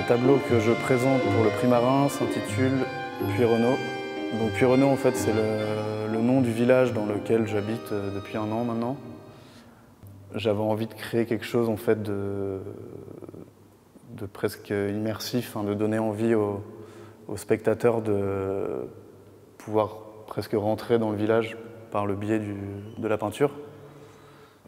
Le tableau que je présente pour le prix Marin s'intitule Puyrenot. Donc Puyrenot, en fait, c'est le nom du village dans lequel j'habite depuis 1 an maintenant. J'avais envie de créer quelque chose en fait de presque immersif, hein, de donner envie aux spectateurs de pouvoir presque rentrer dans le village par le biais de la peinture.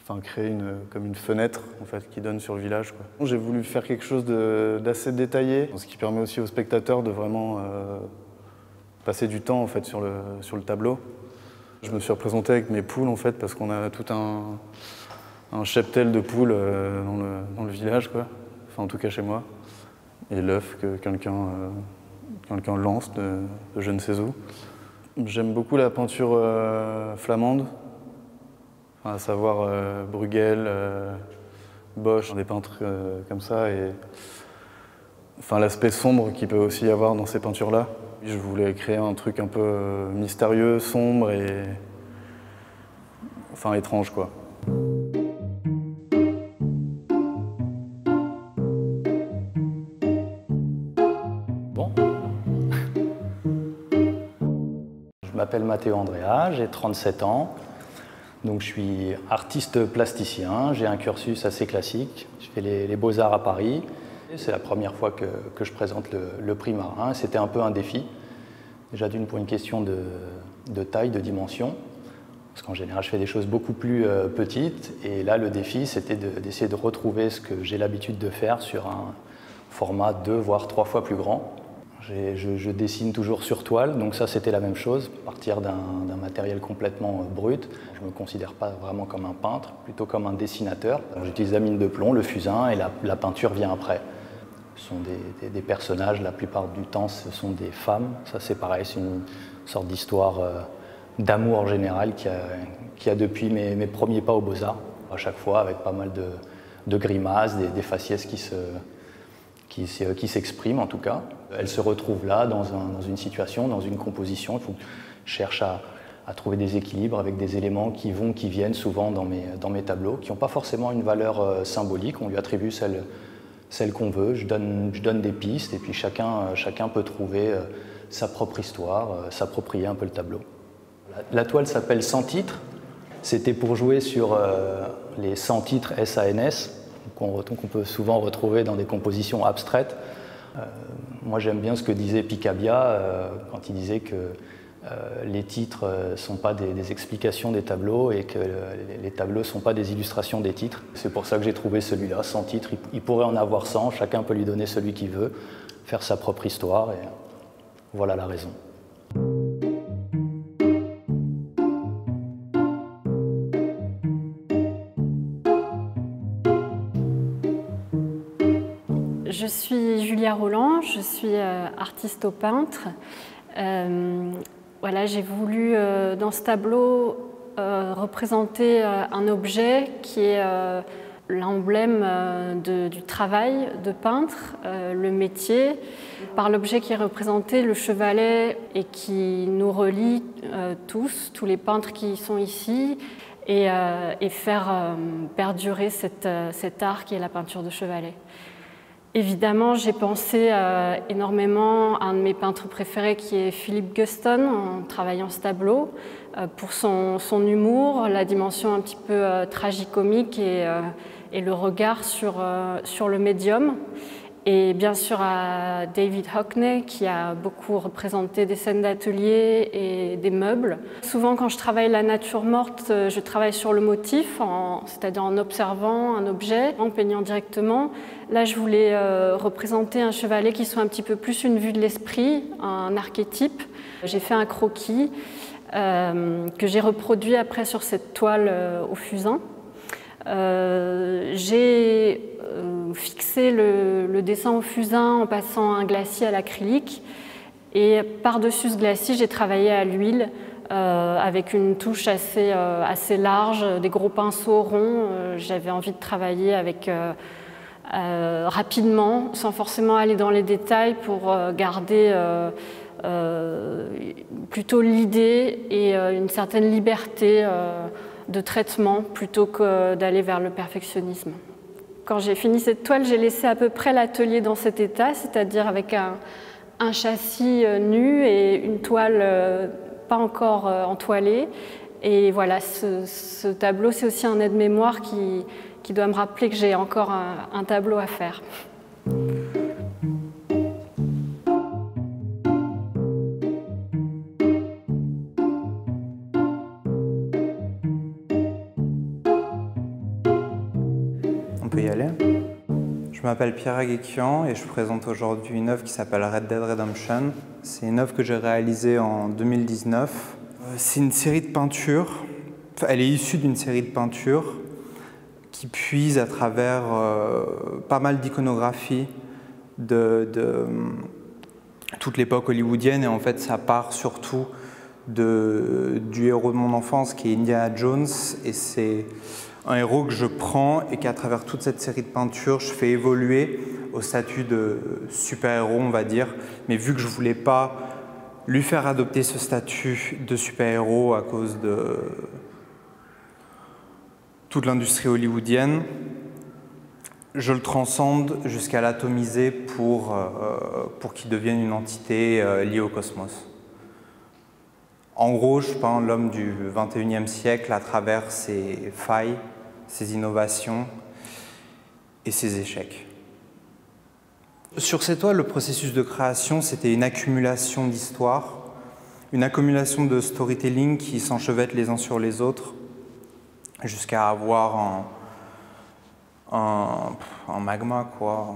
Enfin, créer comme une fenêtre en fait, qui donne sur le village. J'ai voulu faire quelque chose d'assez détaillé, ce qui permet aussi aux spectateurs de vraiment passer du temps en fait, sur le tableau. Je me suis représenté avec mes poules en fait, parce qu'on a tout un cheptel de poules dans le village, quoi. Enfin, en tout cas chez moi. Et l'œuf que quelqu'un lance de je ne sais où. J'aime beaucoup la peinture flamande. À savoir Bruegel, Bosch, des peintres comme ça, et enfin, l'aspect sombre qu'il peut aussi y avoir dans ces peintures-là. Je voulais créer un truc un peu mystérieux, sombre et enfin étrange, quoi. Bon. Je m'appelle Matteo Andrea, j'ai 37 ans. Donc, je suis artiste plasticien, j'ai un cursus assez classique. Je fais les Beaux-Arts à Paris. C'est la première fois que je présente le prix Marin. C'était un peu un défi. Déjà pour une question de taille, de dimension. Parce qu'en général, je fais des choses beaucoup plus petites. Et là, le défi, c'était d'essayer de retrouver ce que j'ai l'habitude de faire sur un format 2 voire 3 fois plus grand. Je dessine toujours sur toile, donc ça c'était la même chose, partir d'un matériel complètement brut. Je ne me considère pas vraiment comme un peintre, plutôt comme un dessinateur. J'utilise la mine de plomb, le fusain, et la peinture vient après. Ce sont des personnages, la plupart du temps ce sont des femmes. Ça c'est pareil, c'est une sorte d'histoire d'amour en général qui a depuis mes premiers pas aux Beaux-Arts. À chaque fois avec pas mal de grimaces, des faciès qui s'expriment en tout cas. Elle se retrouve là dans une situation, dans une composition. Il faut que je cherche à trouver des équilibres avec des éléments qui viennent souvent dans mes tableaux, qui n'ont pas forcément une valeur symbolique. On lui attribue celle qu'on veut. Je donne des pistes et puis chacun peut trouver sa propre histoire, s'approprier un peu le tableau. La toile s'appelle Sans titre. C'était pour jouer sur les 100 titres SANS. Qu'on peut souvent retrouver dans des compositions abstraites. Moi j'aime bien ce que disait Picabia quand il disait que les titres ne sont pas des explications des tableaux et que les tableaux ne sont pas des illustrations des titres. C'est pour ça que j'ai trouvé celui-là, Sans titre. Il pourrait en avoir 100, chacun peut lui donner celui qu'il veut, faire sa propre histoire et voilà la raison. Je suis Julia Roland, je suis artiste peintre. Voilà, j'ai voulu dans ce tableau représenter un objet qui est l'emblème du travail de peintre, le métier, par l'objet qui est représenté, le chevalet, et qui nous relie tous les peintres qui sont ici, et faire perdurer cet art qui est la peinture de chevalet. Évidemment, j'ai pensé énormément à un de mes peintres préférés qui est Philip Guston en travaillant ce tableau, pour son humour, la dimension un petit peu tragicomique et le regard sur le médium. Et bien sûr à David Hockney qui a beaucoup représenté des scènes d'atelier et des meubles. Souvent quand je travaille la nature morte, je travaille sur le motif, c'est-à-dire en observant un objet, en peignant directement. Là je voulais représenter un chevalet qui soit un petit peu plus une vue de l'esprit, un archétype. J'ai fait un croquis que j'ai reproduit après sur cette toile au fusain. J'ai fixé le dessin au fusain en passant un glacis à l'acrylique, et par-dessus ce glacis j'ai travaillé à l'huile avec une touche assez large, des gros pinceaux ronds. J'avais envie de travailler rapidement, sans forcément aller dans les détails, pour garder plutôt l'idée et une certaine liberté de traitement plutôt que d'aller vers le perfectionnisme. quand j'ai fini cette toile, j'ai laissé à peu près l'atelier dans cet état, c'est-à-dire avec un châssis nu et une toile pas encore entoilée. Et voilà, ce tableau, c'est aussi un aide-mémoire qui doit me rappeler que j'ai encore un tableau à faire. On peut y aller. Je m'appelle Pierre Aguekian et je présente aujourd'hui une œuvre qui s'appelle Red Dead Redemption. C'est une œuvre que j'ai réalisée en 2019. C'est une série de peintures. Elle est issue d'une série de peintures qui puise à travers pas mal d'iconographie de toute l'époque hollywoodienne. Et en fait, ça part surtout du héros de mon enfance qui est Indiana Jones. Et c'est un héros que je prends et qu'à travers toute cette série de peintures, je fais évoluer au statut de super-héros, on va dire. Mais vu que je ne voulais pas lui faire adopter ce statut de super-héros à cause de toute l'industrie hollywoodienne, je le transcende jusqu'à l'atomiser pour qu'il devienne une entité liée au cosmos. En gros, je peins l'homme du 21e siècle à travers ses failles, ses innovations et ses échecs. Sur ces toiles, le processus de création, c'était une accumulation d'histoires, une accumulation de storytelling qui s'enchevêtrent les uns sur les autres jusqu'à avoir un magma, quoi.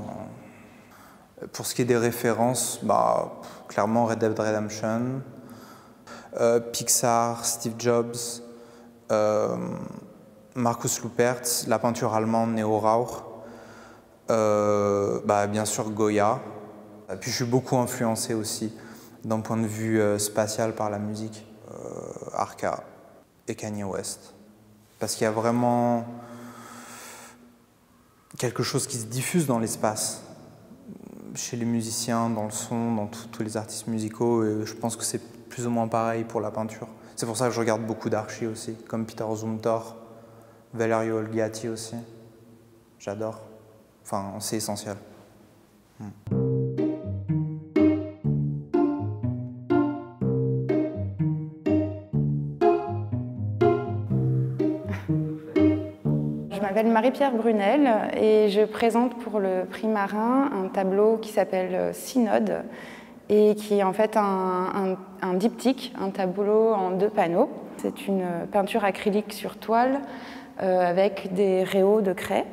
Pour ce qui est des références, clairement Red Dead Redemption, Pixar, Steve Jobs, Markus Lupertz, la peinture allemande Neo Rauch, bien sûr Goya. Puis je suis beaucoup influencé aussi d'un point de vue spatial par la musique, Arca et Kanye West. Parce qu'il y a vraiment quelque chose qui se diffuse dans l'espace, chez les musiciens, dans le son, dans tous les artistes musicaux, et je pense que c'est plus ou moins pareil pour la peinture. C'est pour ça que je regarde beaucoup d'archi aussi, comme Peter Zumthor, Valerio Olgiati aussi. J'adore. Enfin, c'est essentiel. Je m'appelle Marie-Pierre Brunel et je présente pour le prix Marin un tableau qui s'appelle Synode et qui est en fait un diptyque, un tableau en 2 panneaux. C'est une peinture acrylique sur toile avec des réaux de craie.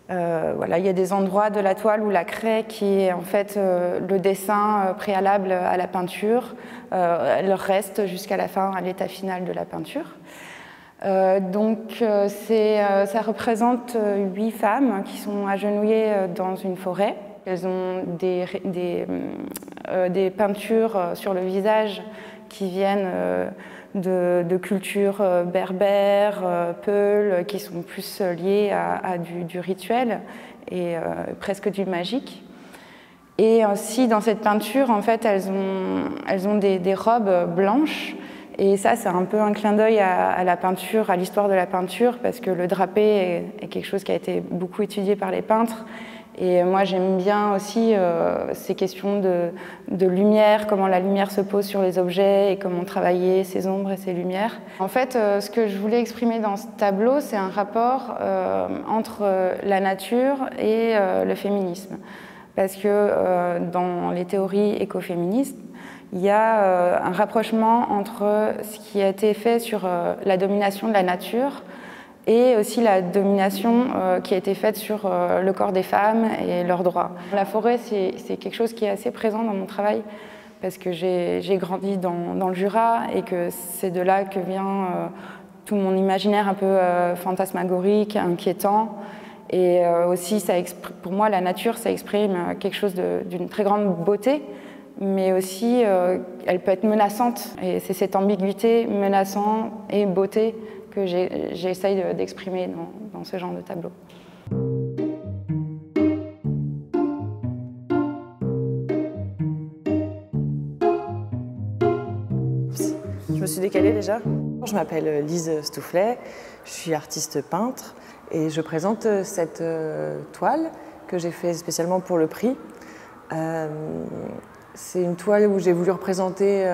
Il y a des endroits de la toile où la craie qui est en fait le dessin préalable à la peinture, elle reste jusqu'à la fin, à l'état final de la peinture. Ça représente 8 femmes qui sont agenouillées dans une forêt. Elles ont des peintures sur le visage qui viennent de cultures berbères, peuls, qui sont plus liées à du rituel et presque du magique. Et aussi dans cette peinture, en fait, elles ont des robes blanches. Et ça, c'est un peu un clin d'œil à la peinture, à l'histoire de la peinture, parce que le drapé est quelque chose qui a été beaucoup étudié par les peintres. Et moi, j'aime bien aussi ces questions de lumière, comment la lumière se pose sur les objets et comment travailler ces ombres et ces lumières. En fait, ce que je voulais exprimer dans ce tableau, c'est un rapport entre la nature et le féminisme. Parce que dans les théories écoféministes, il y a un rapprochement entre ce qui a été fait sur la domination de la nature et aussi la domination qui a été faite sur le corps des femmes et leurs droits. La forêt, c'est quelque chose qui est assez présent dans mon travail parce que j'ai grandi dans le Jura et que c'est de là que vient tout mon imaginaire un peu fantasmagorique, inquiétant. Et aussi, pour moi, la nature, ça exprime quelque chose d'une très grande beauté, mais aussi elle peut être menaçante. Et c'est cette ambiguïté menaçant et beauté que j'essaye d'exprimer dans ce genre de tableau. Je me suis décalée déjà. Je m'appelle Lise Stoufflet, je suis artiste peintre Et je présente cette toile que j'ai fait spécialement pour le prix. C'est une toile où j'ai voulu représenter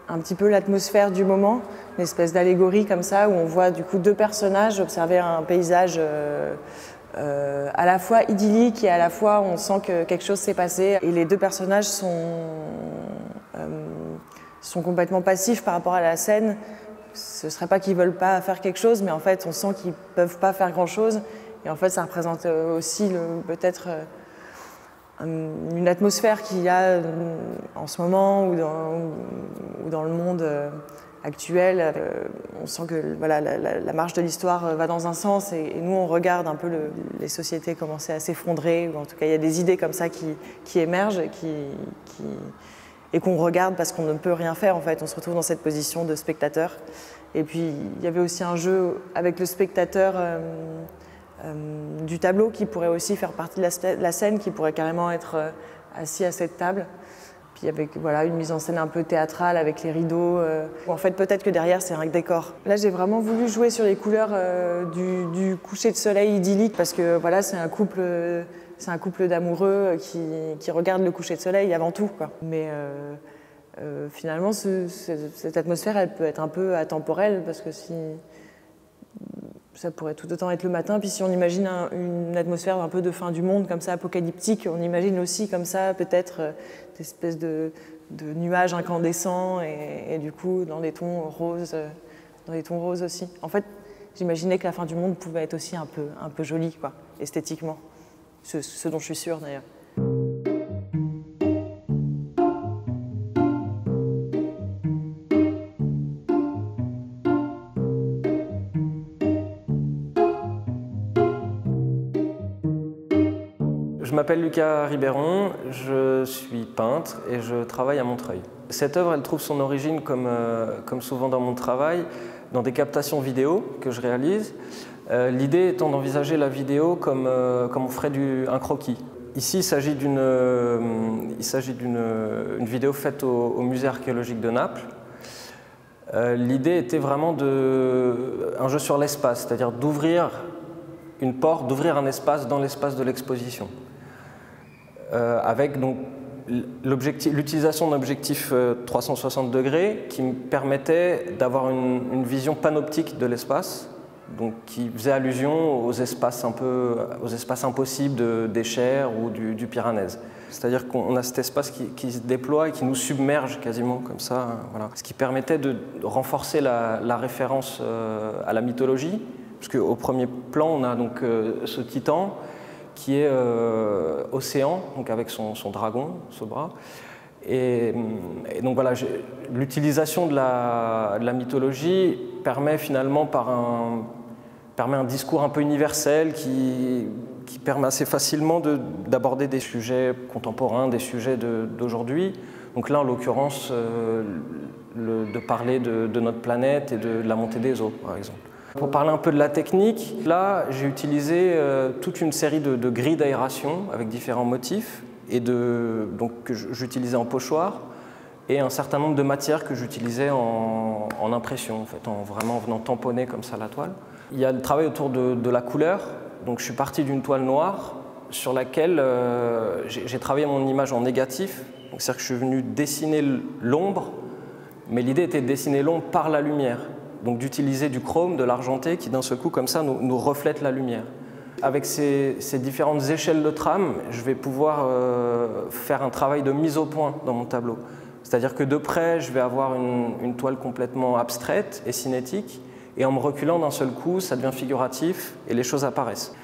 un petit peu l'atmosphère du moment, une espèce d'allégorie comme ça, où on voit du coup deux personnages observer un paysage à la fois idyllique et à la fois on sent que quelque chose s'est passé. Et les deux personnages sont complètement passifs par rapport à la scène. Ce ne serait pas qu'ils ne veulent pas faire quelque chose, mais en fait on sent qu'ils ne peuvent pas faire grand-chose. Et en fait ça représente aussi peut-être une atmosphère qu'il y a en ce moment ou dans le monde actuel. On sent que voilà, la marche de l'histoire va dans un sens et nous on regarde un peu les sociétés commencer à s'effondrer, ou en tout cas il y a des idées comme ça qui émergent et qu'on regarde parce qu'on ne peut rien faire en fait. On se retrouve dans cette position de spectateur. Et puis il y avait aussi un jeu avec le spectateur du tableau qui pourrait aussi faire partie de la scène, qui pourrait carrément être assis à cette table. Puis avec voilà, une mise en scène un peu théâtrale avec les rideaux. En fait, peut-être que derrière, c'est un décor. Là, j'ai vraiment voulu jouer sur les couleurs du coucher de soleil idyllique parce que voilà, c'est un couple d'amoureux qui regardent le coucher de soleil avant tout, quoi. Mais finalement, cette atmosphère, elle peut être un peu atemporelle parce que ça pourrait tout autant être le matin. Puis si on imagine une atmosphère un peu de fin du monde, comme ça, apocalyptique, on imagine aussi comme ça peut-être des espèces de nuages incandescents et du coup dans des tons roses aussi. En fait, j'imaginais que la fin du monde pouvait être aussi un peu jolie, quoi, esthétiquement. Ce dont je suis sûre d'ailleurs. Je m'appelle Lucas Ribéron, je suis peintre et je travaille à Montreuil. Cette œuvre, elle trouve son origine, comme souvent dans mon travail, dans des captations vidéo que je réalise. L'idée étant d'envisager la vidéo comme on ferait un croquis. Ici, il s'agit d'une vidéo faite au musée archéologique de Naples. L'idée était vraiment un jeu sur l'espace, c'est-à-dire d'ouvrir une porte, d'ouvrir un espace dans l'espace de l'exposition. Avec donc l'utilisation d'un objectif 360 degrés qui me permettait d'avoir une vision panoptique de l'espace, donc qui faisait allusion aux espaces impossibles d'Escher ou du Piranèse. C'est-à-dire qu'on a cet espace qui se déploie et qui nous submerge quasiment comme ça, voilà. Ce qui permettait de renforcer la référence à la mythologie, parce qu'au premier plan on a donc ce titan qui est Océan, donc avec son dragon, ce bras. Et donc voilà, l'utilisation de la mythologie permet finalement permet un discours un peu universel qui permet assez facilement d'aborder des sujets contemporains, des sujets d'aujourd'hui. Donc là, en l'occurrence, de parler de notre planète et de la montée des eaux, par exemple. Pour parler un peu de la technique, là j'ai utilisé toute une série de grilles d'aération avec différents motifs que j'utilisais en pochoir et un certain nombre de matières que j'utilisais en impression, en fait, vraiment en venant tamponner comme ça la toile. Il y a le travail autour de la couleur, donc je suis parti d'une toile noire sur laquelle j'ai travaillé mon image en négatif, c'est-à-dire que je suis venu dessiner l'ombre, mais l'idée était de dessiner l'ombre par la lumière. Donc d'utiliser du chrome, de l'argenté qui d'un seul coup comme ça nous reflète la lumière. Avec ces différentes échelles de trame, je vais pouvoir faire un travail de mise au point dans mon tableau. C'est-à-dire que de près, je vais avoir une toile complètement abstraite et cinétique, et en me reculant d'un seul coup, ça devient figuratif et les choses apparaissent.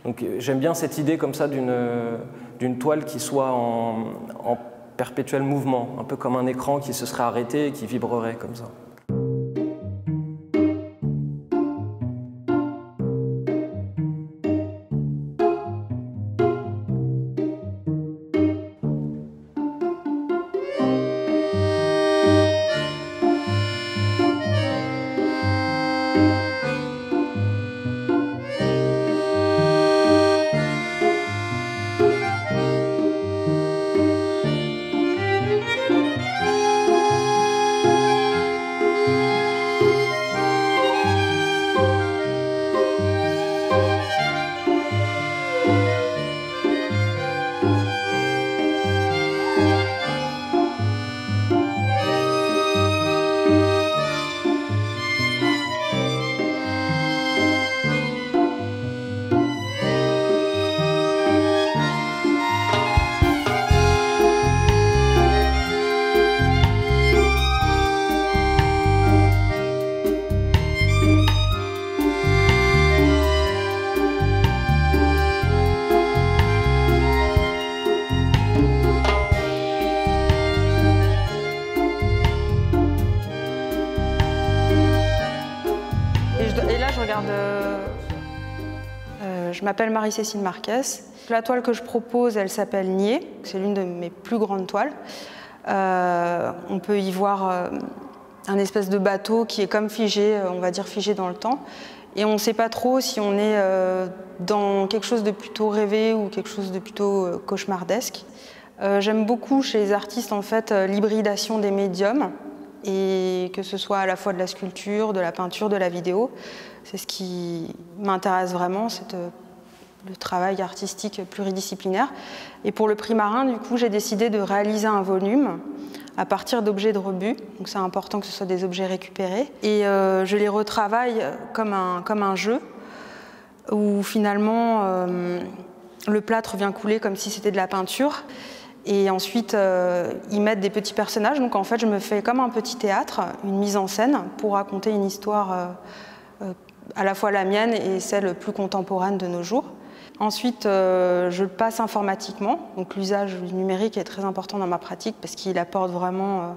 Donc j'aime bien cette idée comme ça d'une toile qui soit en perpétuel mouvement, un peu comme un écran qui se serait arrêté et qui vibrerait comme ça. m'appelle Marie-Cécile Marquez. La toile que je propose, elle s'appelle Nier. C'est l'une de mes plus grandes toiles. On peut y voir un espèce de bateau qui est comme figé, on va dire figé dans le temps. Et on ne sait pas trop si on est dans quelque chose de plutôt rêvé ou quelque chose de plutôt cauchemardesque. J'aime beaucoup chez les artistes en fait l'hybridation des médiums, et que ce soit à la fois de la sculpture, de la peinture, de la vidéo. C'est ce qui m'intéresse vraiment, le travail artistique pluridisciplinaire. Et pour le prix Marin, du coup, j'ai décidé de réaliser un volume à partir d'objets de rebut. Donc c'est important que ce soit des objets récupérés. Et je les retravaille comme un jeu, où finalement le plâtre vient couler comme si c'était de la peinture. Et ensuite, ils mettent des petits personnages. Donc en fait, je me fais comme un petit théâtre, une mise en scène pour raconter une histoire à la fois la mienne et celle plus contemporaine de nos jours. Ensuite, je le passe informatiquement. Donc l'usage du numérique est très important dans ma pratique parce qu'il apporte vraiment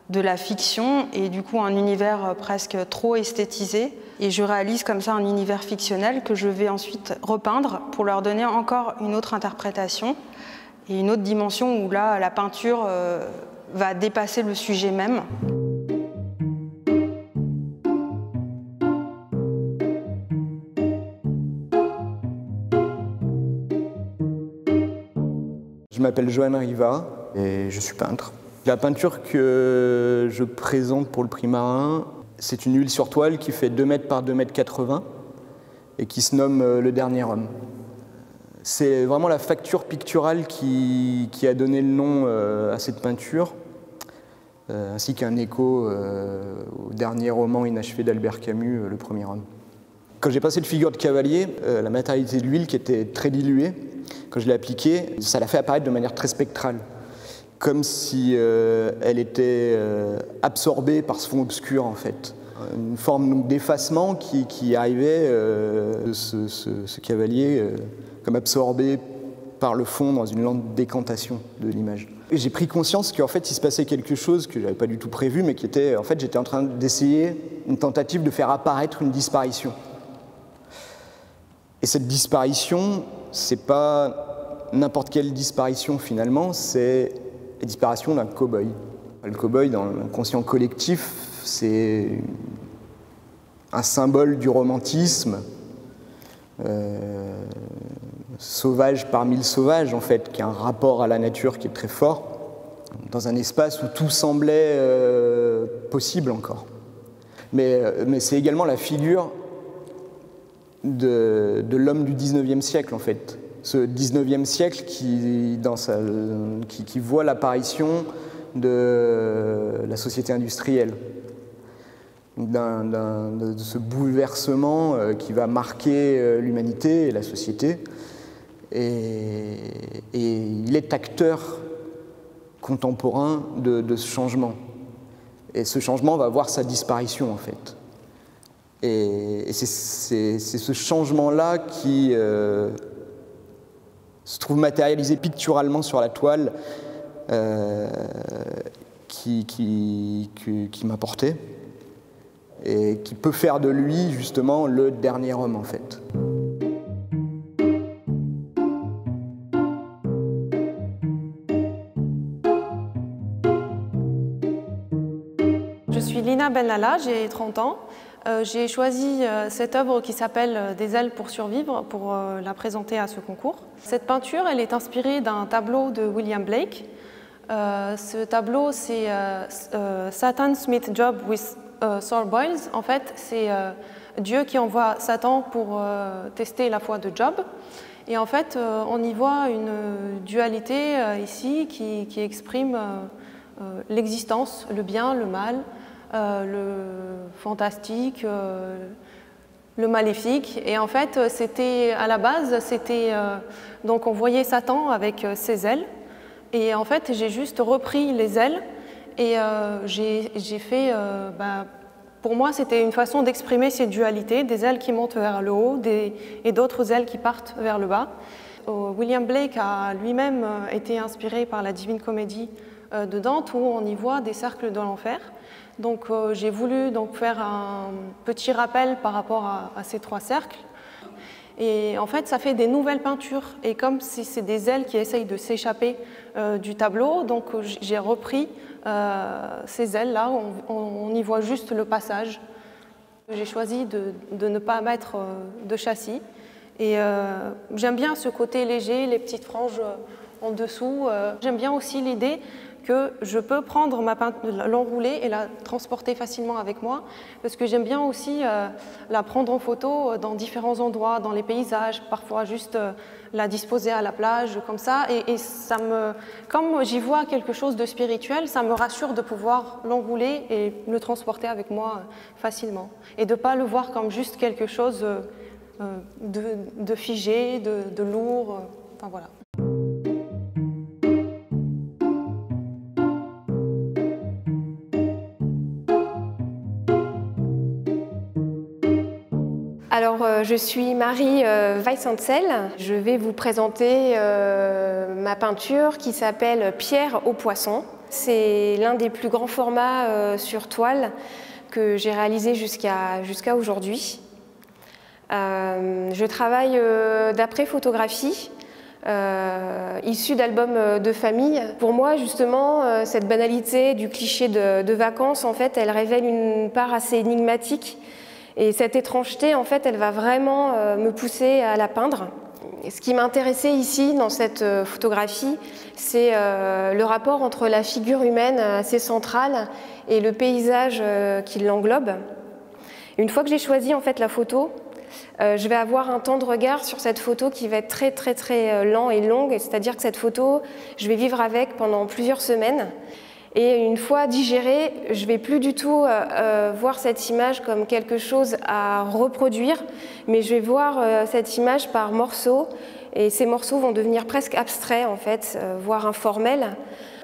de la fiction et du coup un univers presque trop esthétisé. Et je réalise comme ça un univers fictionnel que je vais ensuite repeindre pour leur donner encore une autre interprétation et une autre dimension où là, la peinture va dépasser le sujet même. Je m'appelle Johan Riva et je suis peintre. La peinture que je présente pour le prix Marin, c'est une huile sur toile qui fait 2 mètres par 2,80 m et qui se nomme Le Dernier Homme. C'est vraiment la facture picturale qui a donné le nom à cette peinture, ainsi qu'un écho au dernier roman inachevé d'Albert Camus, Le Premier Homme. Quand j'ai passé de figure de cavalier, la matérialité de l'huile qui était très diluée, quand je l'ai appliquée, ça l'a fait apparaître de manière très spectrale, comme si elle était absorbée par ce fond obscur en fait. Une forme d'effacement qui arrivait de ce cavalier comme absorbé par le fond dans une lente décantation de l'image. J'ai pris conscience qu'en fait il se passait quelque chose que je n'avais pas du tout prévu, mais qui était, en fait, j'étais en train d'essayer une tentative de faire apparaître une disparition. Et cette disparition, c'est pas n'importe quelle disparition finalement, c'est la disparition d'un cow-boy. Le cow-boy dans l'inconscient collectif, c'est un symbole du romantisme, sauvage parmi le sauvage en fait, qui a un rapport à la nature qui est très fort, dans un espace où tout semblait possible encore. Mais c'est également la figure de l'homme du 19e siècle en fait. Ce 19e siècle qui voit l'apparition de la société industrielle, de ce bouleversement qui va marquer l'humanité et la société. Et il est acteur contemporain de ce changement. Et ce changement va voir sa disparition en fait. Et c'est ce changement-là qui se trouve matérialisé picturalement sur la toile qui m'a porté et qui peut faire de lui justement le dernier homme en fait. Je suis Lina Benalla, j'ai 30 ans. J'ai choisi cette œuvre qui s'appelle « Des ailes pour survivre » pour la présenter à ce concours. Cette peinture, elle est inspirée d'un tableau de William Blake. Ce tableau, c'est Satan's Meet Job with Sore Boils. En fait, c'est Dieu qui envoie Satan pour tester la foi de Job. Et en fait, on y voit une dualité ici qui exprime l'existence, le bien, le mal, le fantastique, le maléfique. Et en fait, c'était à la base, donc on voyait Satan avec ses ailes. Et en fait, j'ai juste repris les ailes et j'ai fait. Pour moi, c'était une façon d'exprimer ces dualités, des ailes qui montent vers le haut et d'autres ailes qui partent vers le bas. William Blake a lui-même été inspiré par la Divine Comédie de Dante, où on y voit des cercles de l'enfer. Donc j'ai voulu faire un petit rappel par rapport à ces 3 cercles. Et en fait, ça fait des nouvelles peintures. Et comme si c'est des ailes qui essayent de s'échapper du tableau, donc j'ai repris ces ailes-là, on y voit juste le passage. J'ai choisi de ne pas mettre de châssis. Et j'aime bien ce côté léger, les petites franges en dessous. J'aime bien aussi l'idée que je peux prendre l'enrouler et la transporter facilement avec moi, parce que j'aime bien aussi la prendre en photo dans différents endroits, dans les paysages, parfois juste la disposer à la plage, comme ça. Et comme j'y vois quelque chose de spirituel, ça me rassure de pouvoir l'enrouler et le transporter avec moi facilement. Et de ne pas le voir comme juste quelque chose de figé, de lourd, enfin voilà. Alors, je suis Marie Weissensel. Je vais vous présenter ma peinture qui s'appelle Pierre au poisson. C'est l'un des plus grands formats sur toile que j'ai réalisé jusqu'à aujourd'hui. Je travaille d'après photographie, issue d'albums de famille. Pour moi, justement, cette banalité du cliché de vacances, en fait, elle révèle une part assez énigmatique. Et cette étrangeté, en fait, elle va vraiment me pousser à la peindre. Et ce qui m'intéressait ici, dans cette photographie, c'est le rapport entre la figure humaine assez centrale et le paysage qui l'englobe. Une fois que j'ai choisi en fait la photo, je vais avoir un temps de regard sur cette photo qui va être très lent et longue, c'est-à-dire que cette photo, je vais vivre avec pendant plusieurs semaines. Et une fois digérée, je ne vais plus du tout voir cette image comme quelque chose à reproduire, mais je vais voir cette image par morceaux, et ces morceaux vont devenir presque abstraits en fait, voire informels.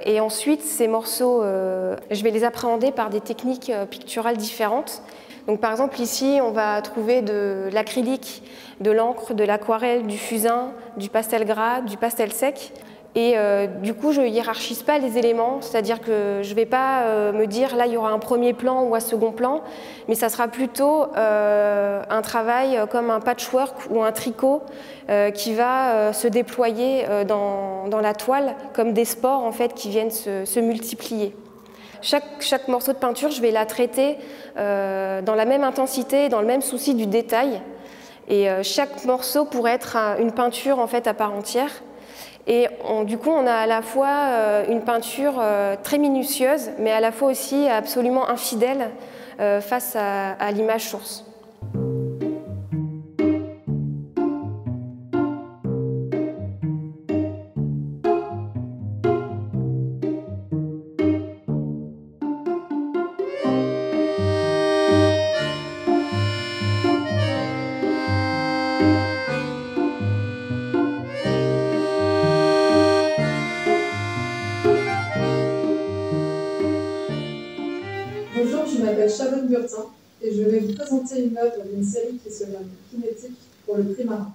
Et ensuite, ces morceaux, je vais les appréhender par des techniques picturales différentes. Donc, par exemple, ici, on va trouver de l'acrylique, de l'encre, de l'aquarelle, du fusain, du pastel gras, du pastel sec. Et du coup, je ne hiérarchise pas les éléments, c'est-à-dire que je ne vais pas me dire là, il y aura un premier plan ou un second plan, mais ça sera plutôt un travail comme un patchwork ou un tricot qui va se déployer dans la toile comme des spores en fait, qui viennent se multiplier. Chaque morceau de peinture, je vais la traiter dans la même intensité, dans le même souci du détail. Et chaque morceau pourrait être une peinture en fait, à part entière. Et du coup, on a à la fois une peinture très minutieuse, mais à la fois aussi absolument infidèle face à l'image source. Bonjour, je m'appelle Sharon Burtin et je vais vous présenter une œuvre d'une série qui se nomme Kinétique pour le prix Marin.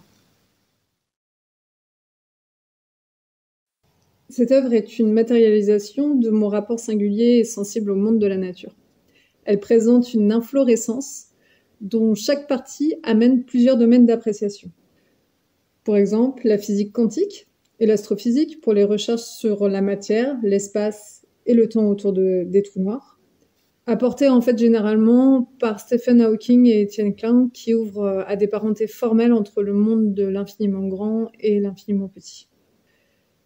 Cette œuvre est une matérialisation de mon rapport singulier et sensible au monde de la nature. Elle présente une inflorescence dont chaque partie amène plusieurs domaines d'appréciation. Pour exemple, la physique quantique et l'astrophysique pour les recherches sur la matière, l'espace et le temps autour des trous noirs. Apporté en fait généralement par Stephen Hawking et Etienne Klein, qui ouvrent à des parentés formelles entre le monde de l'infiniment grand et l'infiniment petit.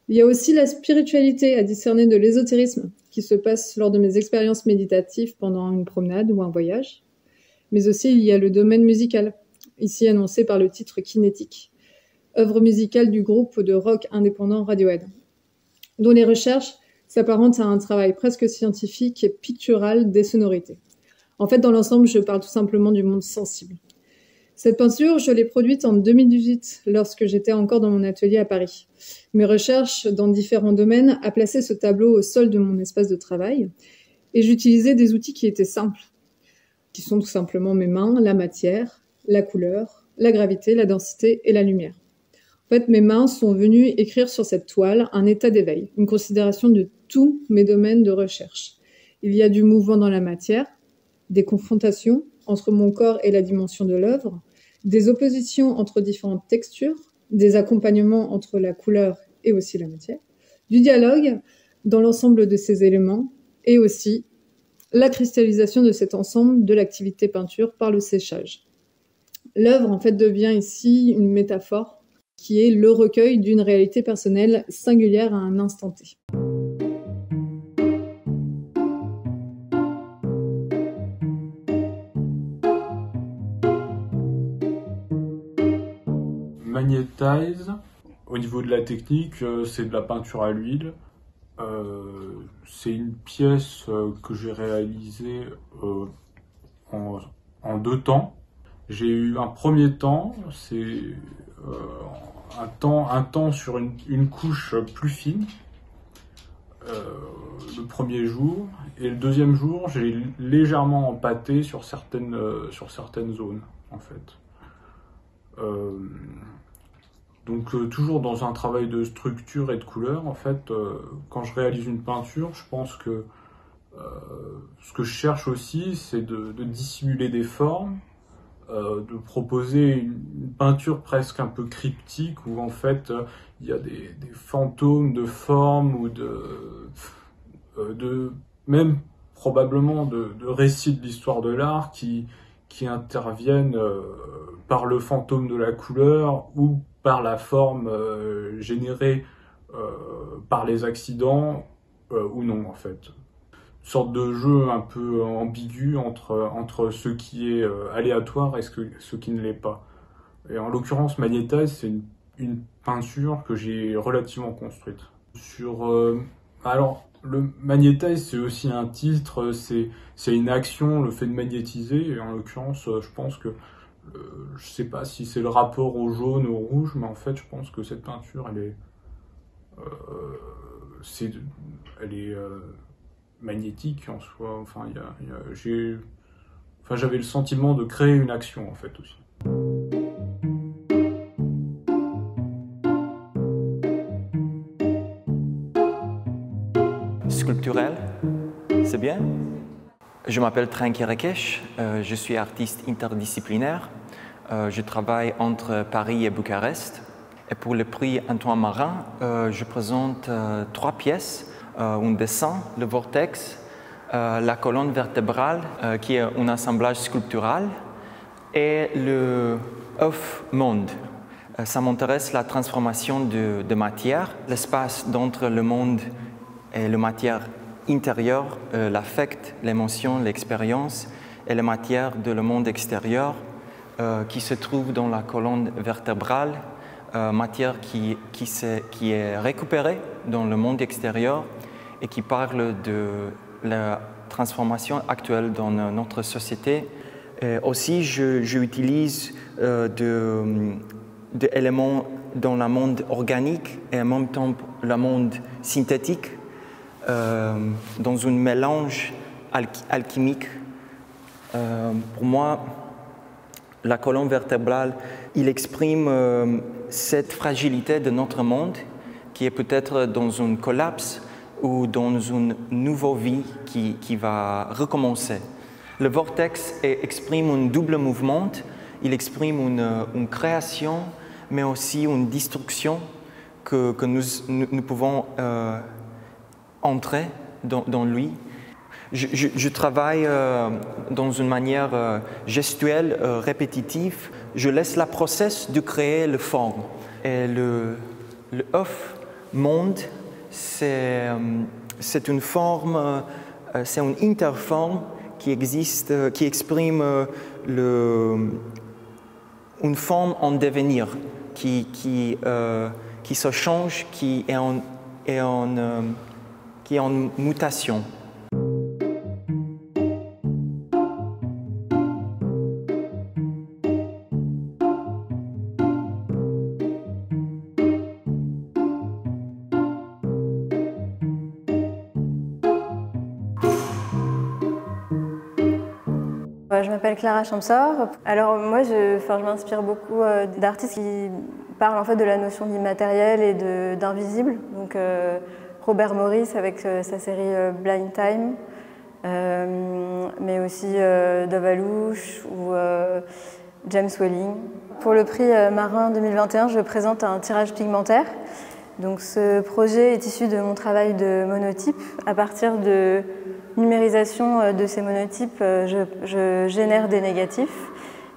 Il y a aussi la spiritualité à discerner de l'ésotérisme qui se passe lors de mes expériences méditatives pendant une promenade ou un voyage. Mais aussi il y a le domaine musical, ici annoncé par le titre Kinétique, œuvre musicale du groupe de rock indépendant Radiohead, dont les recherches s'apparente à un travail presque scientifique et pictural des sonorités. En fait, dans l'ensemble, je parle tout simplement du monde sensible. Cette peinture, je l'ai produite en 2018, lorsque j'étais encore dans mon atelier à Paris. Mes recherches dans différents domaines a placé ce tableau au sol de mon espace de travail, et j'utilisais des outils qui étaient simples, qui sont tout simplement mes mains, la matière, la couleur, la gravité, la densité et la lumière. En fait, mes mains sont venues écrire sur cette toile un état d'éveil, une considération de tous mes domaines de recherche. Il y a du mouvement dans la matière, des confrontations entre mon corps et la dimension de l'œuvre, des oppositions entre différentes textures, des accompagnements entre la couleur et aussi la matière, du dialogue dans l'ensemble de ces éléments et aussi la cristallisation de cet ensemble de l'activité peinture par le séchage. L'œuvre en fait devient ici une métaphore qui est le recueil d'une réalité personnelle singulière à un instant T. Magnetize, au niveau de la technique, c'est de la peinture à l'huile. C'est une pièce que j'ai réalisée en 2 temps. J'ai eu un premier temps, c'est un temps sur une couche plus fine, le premier jour, et le deuxième jour, j'ai légèrement empâté sur certaines zones, en fait. Donc toujours dans un travail de structure et de couleur, en fait, quand je réalise une peinture, je pense que ce que je cherche aussi, c'est de dissimuler des formes, de proposer une peinture presque un peu cryptique où en fait il y a des fantômes de formes ou même probablement de récits de l'histoire de l'art qui interviennent par le fantôme de la couleur ou par la forme générée par les accidents ou non, en fait. Une sorte de jeu un peu ambigu entre ce qui est aléatoire et ce qui ne l'est pas. Et en l'occurrence, Magnetize, c'est une peinture que j'ai relativement construite. Alors, le Magnetize, c'est aussi un titre, c'est une action, le fait de magnétiser, et en l'occurrence, je pense que je sais pas si c'est le rapport au jaune ou au rouge, mais en fait, je pense que cette peinture, elle est magnétique en soi. Enfin, j'avais le sentiment de créer une action, en fait, aussi. Sculpturel, c'est bien. Je m'appelle Trenki Rekesh, je suis artiste interdisciplinaire. Je travaille entre Paris et Bucarest. Et pour le prix Antoine Marin, je présente 3 pièces. Un dessin, le vortex, la colonne vertébrale, qui est un assemblage sculptural, et le œuf-monde. Ça m'intéresse la transformation de matière, l'espace d'entre le monde et la matière intérieure, l'affect, l'émotion, l'expérience, et la matière de le monde extérieur qui se trouve dans la colonne vertébrale, matière qui est récupérée dans le monde extérieur et qui parle de la transformation actuelle dans notre société. Et aussi, j'utilise des éléments dans le monde organique et en même temps le monde synthétique, dans un mélange alchimique. Pour moi, la colonne vertébrale, il exprime cette fragilité de notre monde qui est peut-être dans un collapse ou dans une nouvelle vie qui va recommencer. Le vortex exprime un double mouvement, il exprime une création, mais aussi une destruction que nous pouvons entrer dans lui. Je travaille dans une manière gestuelle, répétitive. Je laisse le process de créer la forme. Et le œuf monde, c'est une forme, c'est une interforme qui existe, qui exprime une forme en devenir, qui se change, qui est en mutation. Je m'appelle Clara Champsor. Alors moi, je m'inspire beaucoup d'artistes qui parlent en fait de la notion d'immatériel et d'invisible. Donc Robert Morris avec sa série Blind Time, mais aussi Davalouche ou James Welling. Pour le prix Marin 2021, je présente un tirage pigmentaire. Donc ce projet est issu de mon travail de monotype. À partir de numérisation de ces monotypes, je génère des négatifs.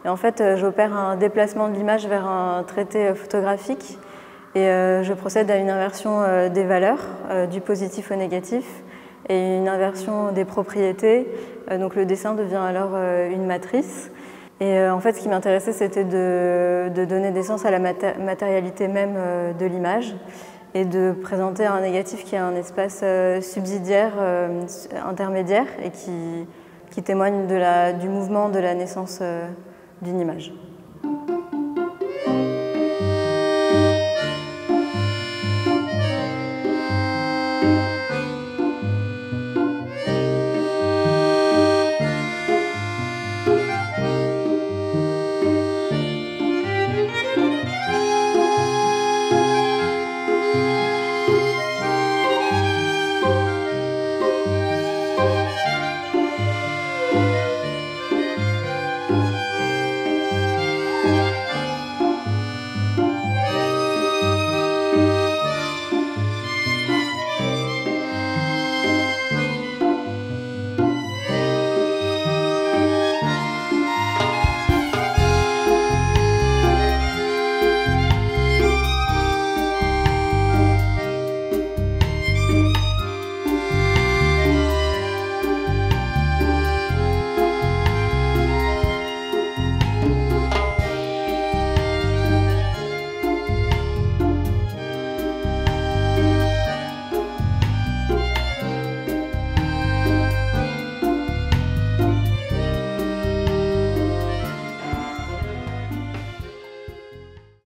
Et en fait, j'opère un déplacement de l'image vers un traité photographique et je procède à une inversion des valeurs, du positif au négatif, et une inversion des propriétés. Donc le dessin devient alors une matrice. Et en fait, ce qui m'intéressait, c'était de donner des sens à la matérialité même de l'image et de présenter un négatif qui est un espace subsidiaire, intermédiaire, et qui témoigne du mouvement de la naissance d'une image.